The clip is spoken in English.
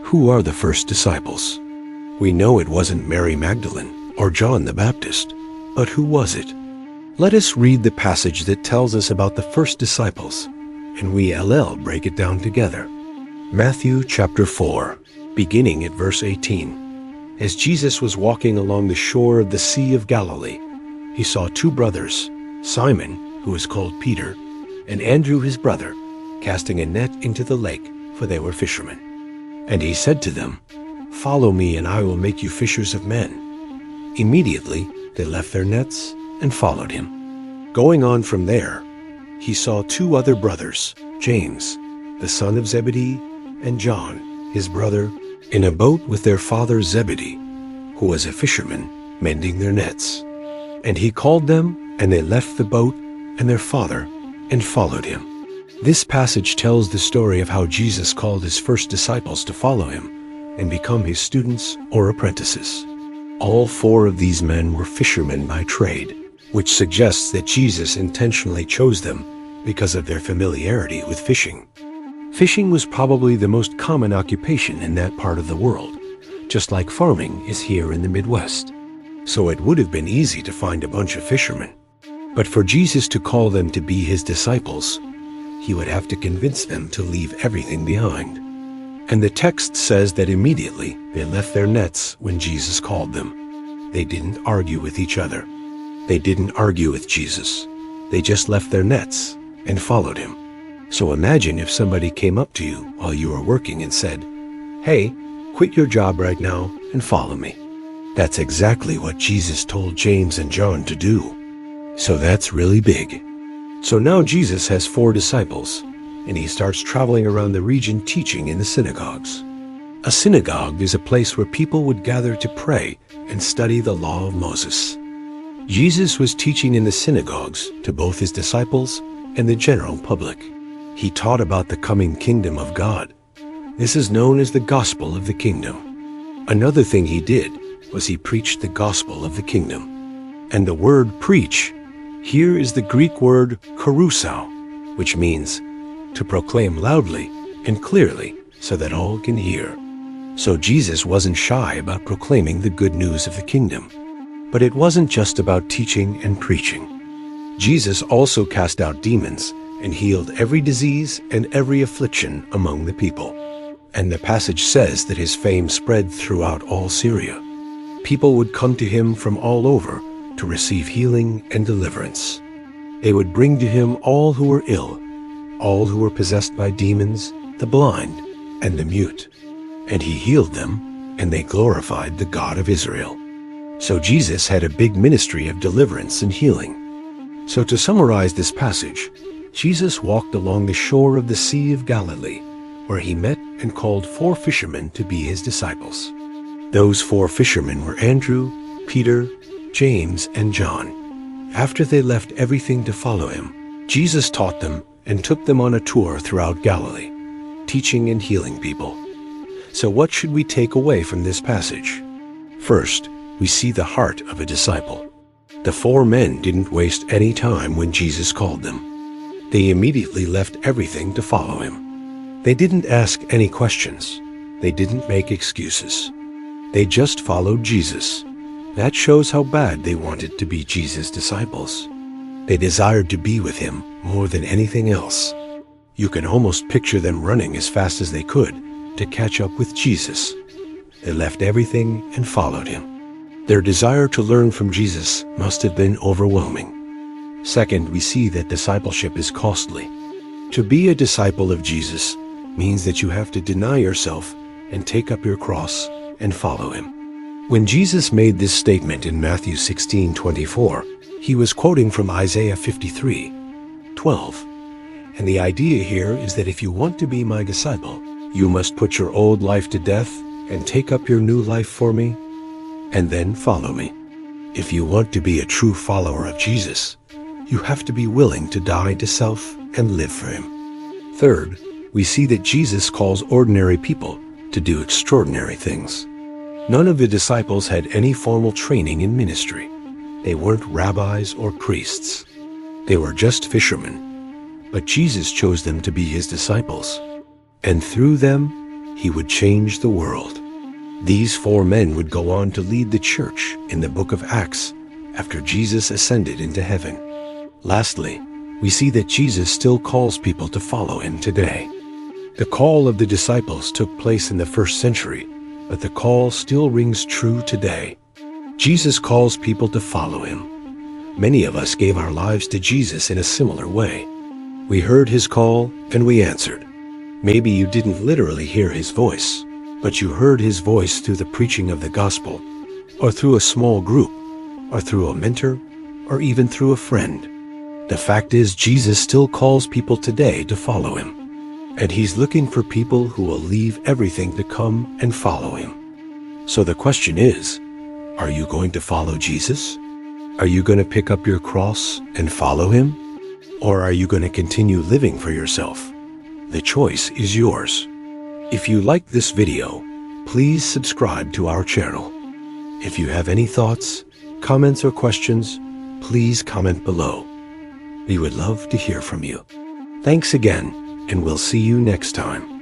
Who are the first disciples? We know it wasn't Mary Magdalene or John the Baptist, but who was it? Let us read the passage that tells us about the first disciples, and we break it down together. Matthew chapter 4, beginning at verse 18. As Jesus was walking along the shore of the Sea of Galilee, he saw two brothers, Simon, who is called Peter, and Andrew his brother, casting a net into the lake, for they were fishermen. And he said to them, "Follow me, and I will make you fishers of men." Immediately they left their nets and followed him. Going on from there, he saw two other brothers, James, the son of Zebedee, and John, his brother, in a boat with their father Zebedee, who was a fisherman, mending their nets. And he called them, and they left the boat and their father and followed him. This passage tells the story of how Jesus called his first disciples to follow him and become his students or apprentices. All four of these men were fishermen by trade, which suggests that Jesus intentionally chose them because of their familiarity with fishing. Fishing was probably the most common occupation in that part of the world, just like farming is here in the Midwest. So it would have been easy to find a bunch of fishermen. But for Jesus to call them to be his disciples, he would have to convince them to leave everything behind. And the text says that immediately they left their nets when Jesus called them. They didn't argue with each other. They didn't argue with Jesus. They just left their nets and followed him. So imagine if somebody came up to you while you were working and said, "Hey, quit your job right now and follow me." That's exactly what Jesus told James and John to do. So that's really big. So now Jesus has four disciples, and he starts traveling around the region teaching in the synagogues. A synagogue is a place where people would gather to pray and study the law of Moses. Jesus was teaching in the synagogues to both his disciples and the general public. He taught about the coming kingdom of God. This is known as the gospel of the kingdom. Another thing he did was he preached the gospel of the kingdom. And the word preach here is the Greek word kerusso, which means to proclaim loudly and clearly so that all can hear. So Jesus wasn't shy about proclaiming the good news of the kingdom. But it wasn't just about teaching and preaching. Jesus also cast out demons and healed every disease and every affliction among the people. And the passage says that his fame spread throughout all Syria. People would come to him from all over to receive healing and deliverance. They would bring to him all who were ill, all who were possessed by demons, the blind, and the mute. And he healed them, and they glorified the God of Israel. So Jesus had a big ministry of deliverance and healing. So to summarize this passage, Jesus walked along the shore of the Sea of Galilee, where he met and called four fishermen to be his disciples. Those four fishermen were Andrew, Peter, James, and John. After they left everything to follow him, Jesus taught them and took them on a tour throughout Galilee, teaching and healing people. So what should we take away from this passage? First, we see the heart of a disciple. The four men didn't waste any time when Jesus called them. They immediately left everything to follow him. They didn't ask any questions. They didn't make excuses. They just followed Jesus. That shows how bad they wanted to be Jesus' disciples. They desired to be with him more than anything else. You can almost picture them running as fast as they could to catch up with Jesus. They left everything and followed him. Their desire to learn from Jesus must have been overwhelming. Second, we see that discipleship is costly. To be a disciple of Jesus means that you have to deny yourself and take up your cross and follow him. When Jesus made this statement in Matthew 16:24, he was quoting from Isaiah 53:12. And the idea here is that if you want to be my disciple, you must put your old life to death and take up your new life for me, and then follow me. If you want to be a true follower of Jesus, you have to be willing to die to self and live for him. Third, we see that Jesus calls ordinary people to do extraordinary things. None of the disciples had any formal training in ministry. They weren't rabbis or priests. They were just fishermen. But Jesus chose them to be his disciples. And through them, he would change the world. These 4 men would go on to lead the church in the book of Acts after Jesus ascended into heaven. Lastly, we see that Jesus still calls people to follow him today. The call of the disciples took place in the first century, but the call still rings true today. Jesus calls people to follow him. Many of us gave our lives to Jesus in a similar way. We heard his call and we answered. Maybe you didn't literally hear his voice, but you heard his voice through the preaching of the gospel, or through a small group, or through a mentor, or even through a friend. The fact is, Jesus still calls people today to follow him. And he's looking for people who will leave everything to come and follow him. So the question is, are you going to follow Jesus? Are you going to pick up your cross and follow him? Or are you going to continue living for yourself? The choice is yours. If you like this video, please subscribe to our channel. If you have any thoughts, comments, or questions, please comment below. We would love to hear from you. Thanks again, and we'll see you next time.